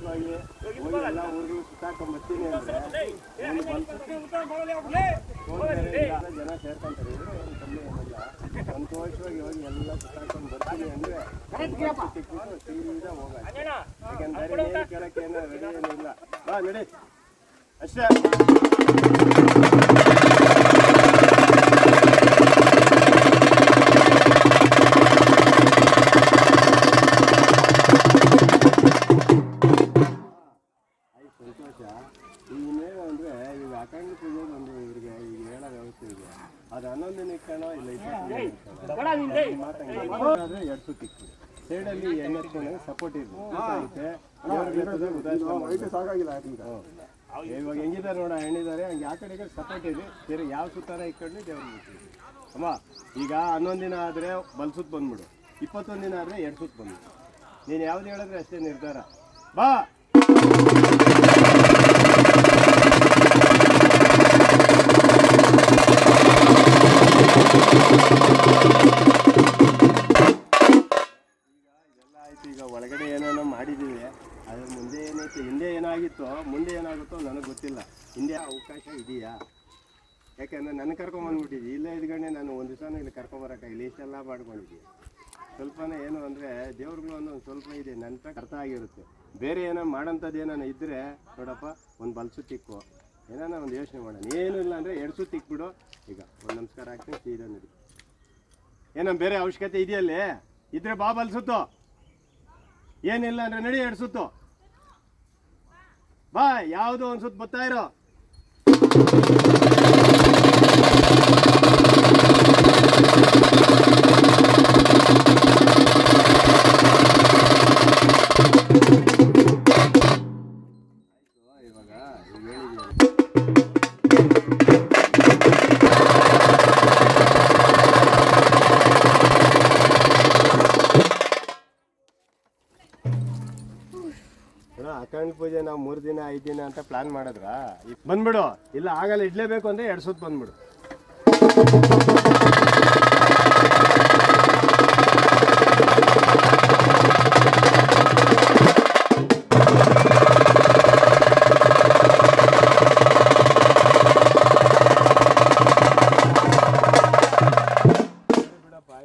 ಸಂತೋಷವಾಗಿ ಎಲ್ಲ ಊರಿಗೂ ಸುತ್ತಾಕೊಂಡ್ ಬರ್ತೀನಿ ಅಂದ್ರೆ ಜನ ಸೇರ್ಕೊಂತಾರೆ ಇದ್ರೆ ಏನು ಕಮ್ಮಿ ಏನಿಲ್ಲ. ಸಂತೋಷವಾಗಿ ಹೋಗಿ ಎಲ್ಲ ಸುತ್ತಾಕೊಂಡ್ ಬರ್ತೀನಿ ಅಂದ್ರೆ ಸೀದಾ ಹೋಗೋಣ. ಯಾಕಂದ್ರೆ ಏನು ಕೇಳಕ್ಕೆ ಏನೋ ರೆಡಿ ಏನಿಲ್ಲ. ಬಾ ನಡಿ ಅಷ್ಟೇ. ಇನ್ನೇನು ಅಂದರೆ ಈಗ ಅಖಂಡ ಪೂಜೆ ಒಂದು ಇವ್ರಿಗೆ ಈಗ ಹೇಳೋ ವ್ಯವಸ್ಥೆ ಇದೆ. ಅದು 11 ದಿನ ಇಕ್ಕಣೋ ಇಲ್ಲ 20 ಎರಡು ಸುತ್ತು ಇಕ್ಬಿಡಿ. ಸೈಡಲ್ಲಿ ಎಣ್ಣೆ ಹಚ್ಕೊಂಡಾಗ ಸಪೋರ್ಟ್ ಇರುತ್ತೆ. ಸಾಕಾಗಿಲ್ಲ ಇವಾಗ ಹೆಂಗಿದ್ದಾರೆ ನೋಡ ಎಣ್ಣಿದ್ದಾರೆ ಹಂಗೆ ಆ ಕಡೆಗೆ ಸಪೋರ್ಟ್ ಇದೆ. ಬೇರೆ ಯಾವ ಸುತ್ತಾರ ಇಕ್ಕೊಂಡು ದೇವ್ರಿಗೆ ಬಿಡ್ತೀವಿ ಅಮ್ಮ. ಈಗ 11 ದಿನ ಆದರೆ ಬಲ್ ಸುತ್ತು ಬಂದ್ಬಿಡು, 21 ದಿನ ಆದರೆ 2 ಸುತ್ತು ಬಂದ್ಬಿಡು. ನೀನು ಯಾವ್ದು ಹೇಳಿದ್ರೆ ಅಷ್ಟೇ ನಿರ್ಧಾರ. ಬಾ ಈಗ ಒಳಗಡೆ ಏನೇನೋ ಮಾಡಿದ್ದೀವಿ. ಅದ್ರ ಮುಂದೆ ಏನೈತೆ, ಹಿಂದೆ ಏನಾಗಿತ್ತೋ ಮುಂದೆ ಏನಾಗುತ್ತೋ ನನಗೆ ಗೊತ್ತಿಲ್ಲ. ಹಿಂದೆ ಅವಕಾಶ ಇದೆಯಾ? ಯಾಕೆಂದರೆ ನನ್ನ ಕರ್ಕೊಂಬಂದ್ಬಿಟ್ಟಿದ್ವಿ. ಇಲ್ಲೇ ಇದ್ಕೊಂಡೆ ನಾನು ಒಂದು ದಿವಸನೂ ಇಲ್ಲಿ ಕರ್ಕೊಂಬರೋಕ್ಕಾಗಿಲ್ಲ. ಇಷ್ಟೆಲ್ಲ ಮಾಡ್ಕೊಂಡಿದ್ದೀವಿ. ಸ್ವಲ್ಪನೇ ಏನು ಅಂದರೆ ದೇವ್ರುಗಳು ಒಂದು ಸ್ವಲ್ಪ ಇದೆ ನನ್ನ ಅರ್ಥ ಆಗಿರುತ್ತೆ. ಬೇರೆ ಏನೋ ಮಾಡೋಂಥದ್ದು ಏನೋ ಇದ್ದರೆ ನೋಡಪ್ಪ ಒಂದು ಬಲ್ ಸುತ್ತಿಕ್ಕು, ಏನಾನ ಒಂದು ಯೋಚನೆ ಮಾಡೋಣ. ಏನೂ ಇಲ್ಲ ಅಂದರೆ 2 ಸುತ್ತು ಇಕ್ಬಿಡು. ಈಗ ಒಂದು ನಮಸ್ಕಾರ ಹಾಕ್ತೀನಿ ಸೀದಾ ನಡಿ. ಏನೋ ಬೇರೆ ಅವಶ್ಯಕತೆ ಇದೆಯಲ್ಲೇ ಇದ್ರೆ ಬಾ ಬಲ್ ಸುತ್ತು. ಏನಿಲ್ಲ ಅಂದರೆ ನಡಿ 2 ಸುತ್ತು ಬಾ. ಯಾವುದೋ ಒಂದು ಸುತ್ತು ಬರ್ತಾ ಇರೋ. ಅಖಂಡ ಪೂಜೆ ನಾವು 3 ದಿನ 5 ದಿನ ಅಂತ ಪ್ಲಾನ್ ಮಾಡಿದ್ರ ಬಂದ್ಬಿಡು. ಇಲ್ಲ ಆಗಲ್ಲ ಇಡ್ಲೇಬೇಕು ಅಂದರೆ 2 ಸುತ್ತು ಬಂದ್ಬಿಡು.